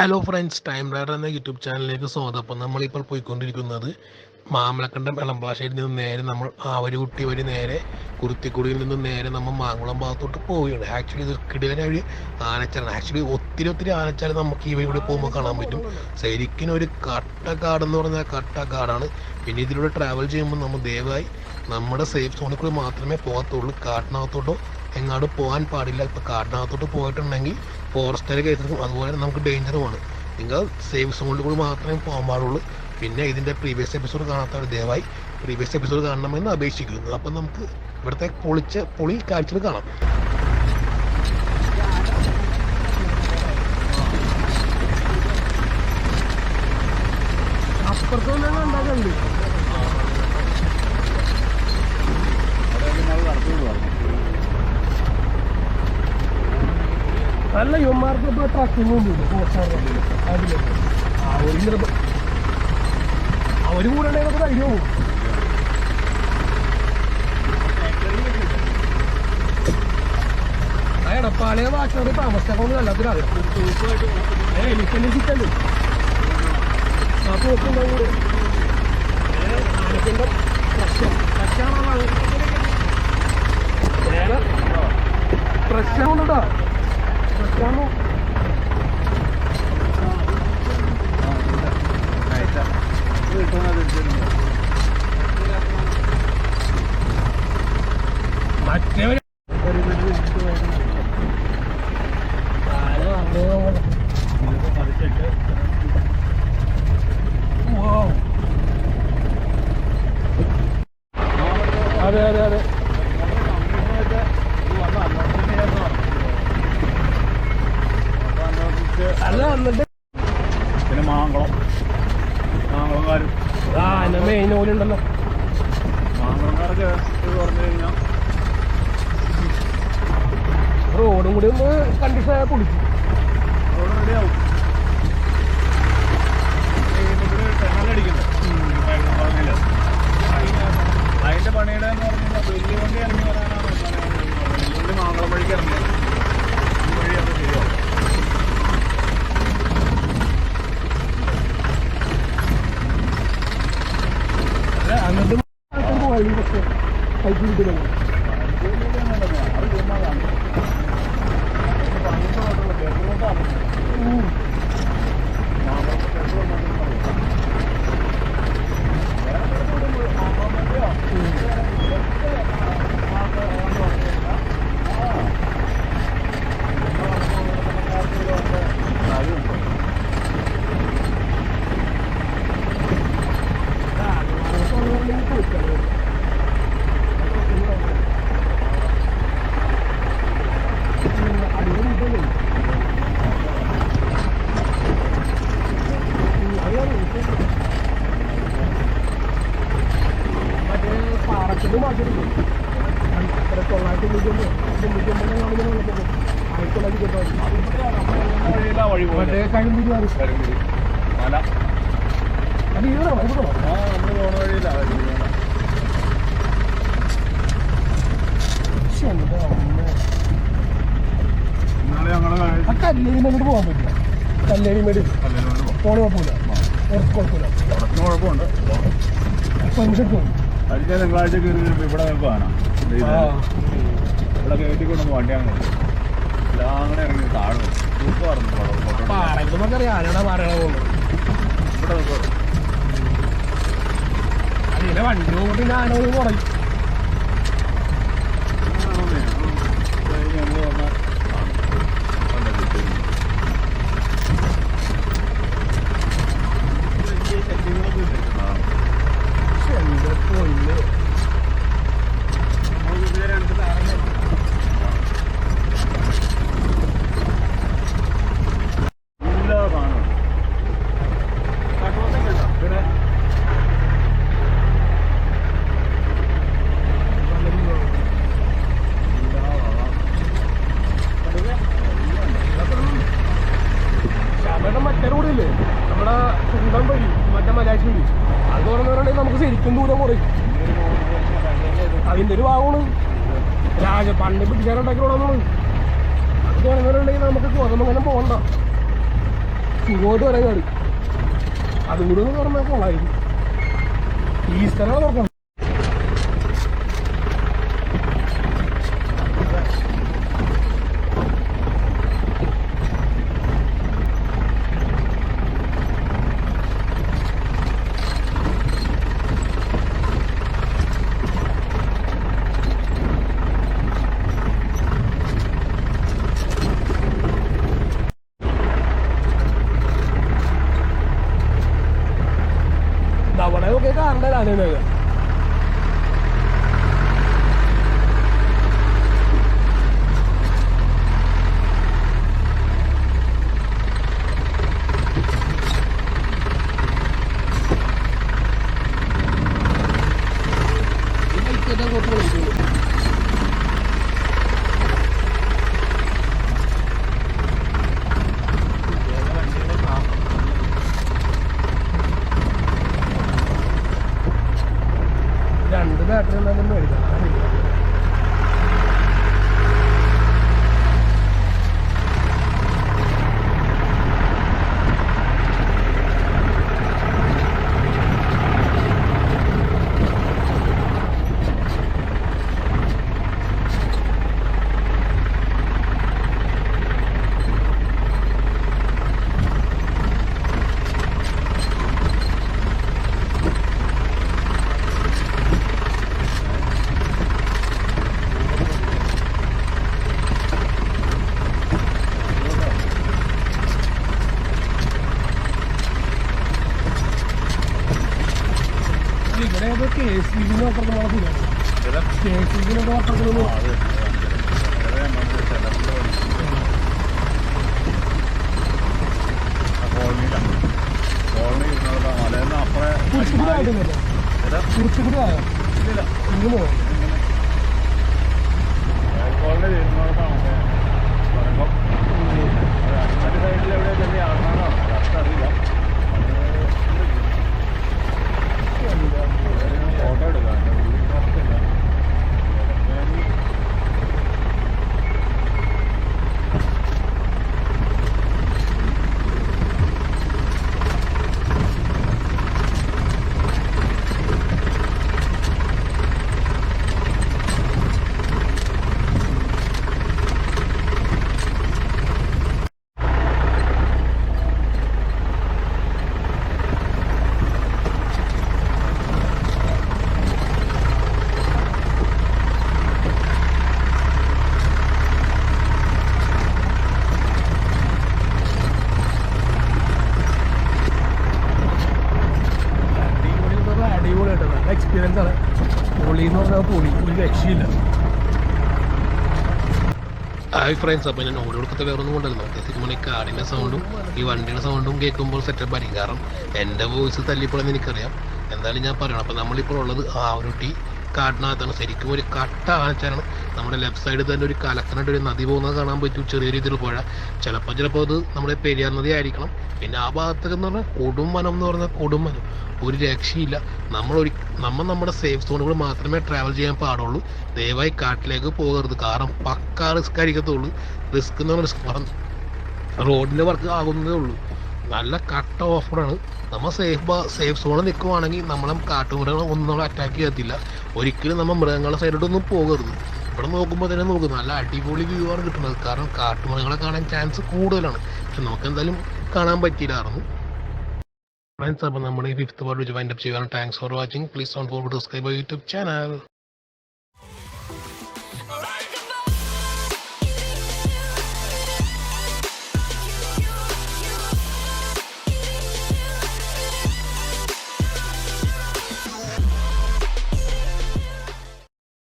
Hello friends, time rider എന്ന YouTube ചാനലിലേക്ക് സ്വാഗതം. അപ്പം നമ്മളിപ്പോൾ പോയിക്കൊണ്ടിരിക്കുന്നത് മാമലക്കണ്ടം എളമ്പാശ്ശേരിയിൽ നിന്ന് നേരെ നമ്മൾ ആവരുകുട്ടി വഴി നേരെ കുരുത്തിക്കുടിയിൽ നിന്ന് നേരെ നമ്മൾ മാങ്കുളം ഭാഗത്തോട്ട് പോവുകയാണ്. ആക്ച്വലി ഇത് കിടിലന വഴി ആനച്ചാലാണ്. ആക്ച്വലി ഒത്തിരി ആനച്ചാൽ നമുക്ക് ഈ വഴി പോകുമ്പോൾ കാണാൻ പറ്റും. ശരിക്കും ഒരു കട്ടക്കാടെന്ന് പറഞ്ഞാൽ കട്ടക്കാടാണ്. പിന്നെ ഇതിലൂടെ ട്രാവൽ ചെയ്യുമ്പോൾ നമ്മൾ ദയവായി നമ്മുടെ സേഫ് സോണിൽ കൂടി മാത്രമേ പോകത്തുള്ളൂ. കാട്ടിനകത്തോട്ടോ എങ്ങാടും പോകാൻ പാടില്ല. ഇപ്പോൾ കാട്ടിനകത്തോട്ട് പോയിട്ടുണ്ടെങ്കിൽ ഫോറസ്റ്റുകാർ കേസെടുക്കും. അതുപോലെ നമുക്ക് ഡേഞ്ചറുമാണ്. നിങ്ങൾ സേഫ് സോണിൽ കൂടി മാത്രമേ പോകാൻ പാടുള്ളൂ. പിന്നെ ഇതിൻ്റെ പ്രീവിയസ് എപ്പിസോഡ് കാണാത്തവർ ദയവായി പ്രീവിയസ് എപ്പിസോഡ് കാണണമെന്ന് അപേക്ഷിക്കുന്നു. അപ്പം നമുക്ക് ഇവിടുത്തെ പൊളി കാഴ്ചകൾ കാണാം. അപ്പുറത്തൊന്നും ഉണ്ടാകുന്നുണ്ട്. നല്ല യുവമാർക്ക് ഇപ്പോൾ ട്രക്കിങ്ങും അവർ കൂടെ ഉണ്ടെങ്കിൽ ധൈര്യവും ആ എടപ്പാളയെ വാക്കിനോട് താമസിച്ചൊന്നും എല്ലാത്തിനും അറിയാം. എനിക്കെന്നെ ചിക്കല്ലേ ആ പോക്കുണ്ടാവും. ആനക്കിൻ്റെ പ്രശ്നമാണോ പ്രശ്നമുണ്ടോ? പ്രശ്നമോ മറ്റേ അതെ അതെ അതെ അല്ല വന്നിട്ട് പിന്നെ മാങ്കുളംകാരും എന്നെ മെയിൻ ഓലുണ്ടല്ലോ. മാങ്കുളംകാരൊക്കെ പറഞ്ഞു കഴിഞ്ഞാൽ റോഡും കൂടി ഒന്ന് കണ്ടീഷനായ പൊളിച്ചു. റോഡ് റെഡിയാവും. അതിന്റെ പണിയുടെ എന്ന് പറഞ്ഞാൽ വലിയ വണ്ടി ഇറങ്ങി വരാനാണ്. വലിയ വണ്ടി മാങ്കുളം വഴിക്ക് ഇറങ്ങിയത്. ഈ വഴി അത് ശരിയാവും. അങ്ങോട്ടും പോയി പക്ഷേ പൈപ്പ് കിട്ടുന്നു. കല്ലേരിമേലോട്ട് പോകാൻ പറ്റില്ല. കല്ലേരിമേട് പോണ കുഴപ്പമില്ല. കുഴപ്പമില്ല. കുഴപ്പമുണ്ട്. കഴിഞ്ഞ തിങ്കളാഴ്ച കയറി ഇവിടെ നിൽക്കുകയാണ്. ഇവിടെ കയറ്റിക്കൊണ്ടൊന്ന് വണ്ടിയാണ് എല്ലാം അങ്ങനെ ഇറങ്ങി താഴെ പാറയുമ്പോൾ ആരാടാ പറയണ പോകുന്നത്. ഇവിടെ നിൽക്കുക. അതിലെ വണ്ടി പോകുമ്പോൾ ഞാനോട് കുറയും. മറ്റേ റോഡില്ലേ നമ്മുടെ സ്വന്തം വഴി മറ്റേ മലാശ്ശേരി അത് തുറന്നിട്ടുണ്ടെങ്കിൽ നമുക്ക് ശരിക്കും ദൂരം കുറയും. അതിൻ്റെ ഒരു ഭാഗമാണ് പണ്ട് പിടിക്കാനുണ്ടാക്കി റോഡൊന്നും. അത് തുറന്നിട്ടുണ്ടെങ്കിൽ നമുക്ക് ഗോതമ്പങ്ങനെ പോകണ്ട. സുഖമായിട്ട് വരാൻ കാടി അതും കൂടി ഒന്ന് പറഞ്ഞാൽ കൊള്ളായിരിക്കും. ഈസ്റ്ററാണ് നോക്കണം. അവിടെ ഒക്കെ കാണണ്ടതാണ് ഇതിനൊക്കെ. രണ്ട് ബാറ്ററി എന്തായാലും മേടിക്കാം. ഇവിടെ KSVB അപ്പുറത്ത് KSVB അപ്പുറത്ത് കുറിച്ചുകൂടായോ ഇങ്ങനെ ഫോട്ടോ എടുക്കാം. എക്സ്പീരിയൻസ് ആണ്. പൊളി എന്ന് പറഞ്ഞാൽ പൊളി ഒരു രക്ഷയില്ല. ഹായ് ഫ്രണ്ട്സ്, അപ്പോൾ ഞാൻ ഓരോരുത്തത്തെ വേറെ ഒന്നും കൊണ്ടല്ലോ. നമ്മൾ ഈ കാറിൻ്റെ സൗണ്ടും ഈ വണ്ടിയുടെ സൗണ്ടും കേൾക്കുമ്പോൾ സെറ്റപ്പ് ആയിരിക്കും. കാരണം എൻ്റെ വോയിസ് തല്ലിപ്പോളെന്ന് എനിക്കറിയാം. എന്തായാലും ഞാൻ പറയണം. അപ്പോൾ നമ്മളിപ്പോൾ ഉള്ളത് ആവരുട്ടി കാട്ടിനകത്താണ്. ശരിക്കും ഒരു കട്ട ആച്ചാണ്. നമ്മുടെ ലെഫ്റ്റ് സൈഡിൽ തന്നെ ഒരു കലക്കനായിട്ട് ഒരു നദി പോകുന്നത് കാണാൻ പറ്റും. ചെറിയ രീതിയിൽ പുഴ. ചിലപ്പോൾ അത് നമ്മുടെ പെരിയാർ നദി ആയിരിക്കണം. പിന്നെ ആ ഭാഗത്തൊക്കെ എന്ന് പറഞ്ഞാൽ കൊടുംവനം എന്ന് പറഞ്ഞാൽ കൊടുംവനം ഒരു രക്ഷയില്ല. നമ്മൾ നമ്മുടെ സേഫ് സോണുകൾ മാത്രമേ ട്രാവൽ ചെയ്യാൻ പാടുള്ളൂ. ദയവായി കാട്ടിലേക്ക് പോകരുത്. കാരണം പക്കാ റിസ്ക് ആയിരിക്കത്തുള്ളൂ. റിസ്ക് എന്ന് പറഞ്ഞാൽ റിസ്ക് റോഡിൻ്റെ വർക്ക് ആകുന്നതേ ഉള്ളൂ. നല്ല കട്ട ഓഫറാണ്. നമ്മൾ സേഫ് സോണിൽ നിൽക്കുവാണെങ്കിൽ നമ്മളെ കാട്ടുമൃഗങ്ങൾ ഒന്നും നമ്മളെ അറ്റാക്ക് ചെയ്യത്തില്ല. ഒരിക്കലും നമ്മൾ മൃഗങ്ങളുടെ സൈഡിലോട്ടൊന്നും പോകരുത്. ഇവിടെ നോക്കുമ്പോൾ തന്നെ നോക്കും നല്ല അടിപൊളി വ്യൂ ആണ് കിട്ടുന്നത്. കാരണം കാട്ടുമൃഗങ്ങളെ കാണാൻ ചാൻസ് കൂടുതലാണ്. പക്ഷെ നമുക്ക് എന്തായാലും കാണാൻ പറ്റിയില്ലായിരുന്നു. ഫ്രണ്ട്സ്, അപ്പോൾ നമ്മുടെ ഈ 5th പാർട്ട് വൈൻഡപ്പ് ചെയ്യുകയാണ്. Thanks for watching. Please don't forget to subscribe YouTube channel.